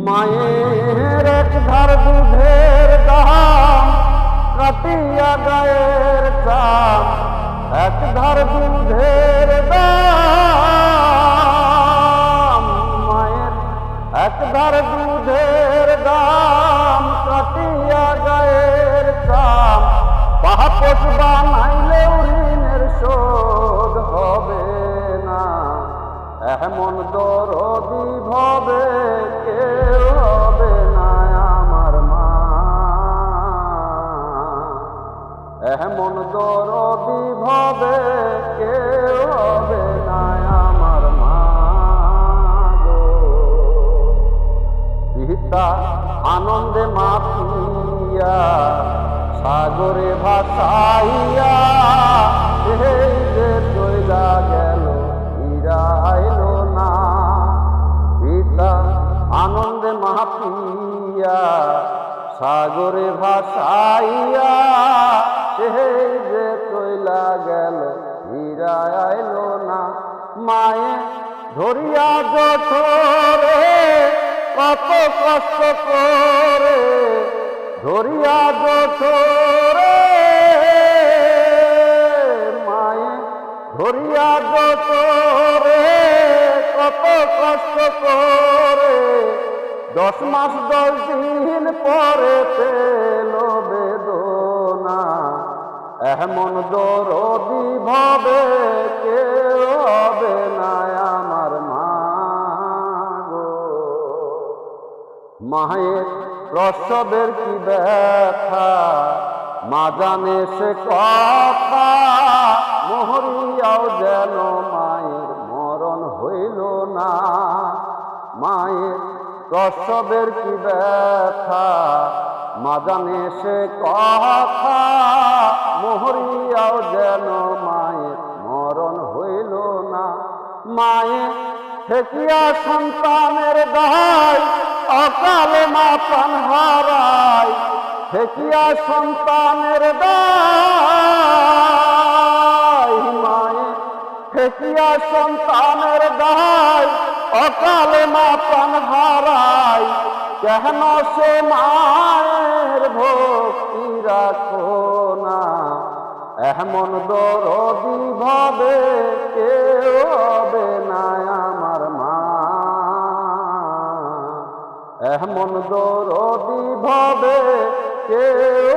মায়ের এক ধার দুধের দাম কাটিয়া গায়ের চাম, এক ধার দুধের দাম, মায়ের এক ধার দুধের দাম কাটিয়া গায়ের চাম, পাপস বানাইলেও ঋণের শোধ হবে না, এমন দরদি ভবে কেউ হবে না আমার মা, এমন দরদি ভবে কেউ হবে না আমার মা গো। পিতা আনন্দে মাতিয়া সাগরে ভাসাইয়া, এই যে চইলা গেল ফিরাইল না, পিতা আনন্দে মাতিয়া সাগরে ভাসাইয়া, এই যে চইলা গেল ফিরাইল না। মায়ে ধরিয়া জঠরে কত কষ্ট করে, ধরিয়া জঠরে মায়ে ধরিয়া জঠরে কত কষ্ট করে, 10 মাস 10 দিন পরে পেল বেদনা, এমন দরদি ভবে কেউ হবে না আমার মা গো। মায়ের প্রসবের কি ব্যথা মা জানে সে কথা, মহরিয়াও যেন মায়ের মরণ হইল না, মায়ের প্রসবের কি ব্যথা মা জানে সে কথা, মহরিয়াও যেন মায়ের মরণ হইল না। মায়ে ঠেকিয়া সন্তানের দায় অকালে মা প্রাণ হারায়, ঠেকিয়া সন্তানের দায়, মায়ে ঠেকিয়া সন্তানের দায় অকালে মা প্রাণ হারায়, কেন সে মায়ের ভক্তি রাখো না, এমন দরদি ভাবে কেউ হবে না আমার মা, এমন দরদি ভাবে কেউ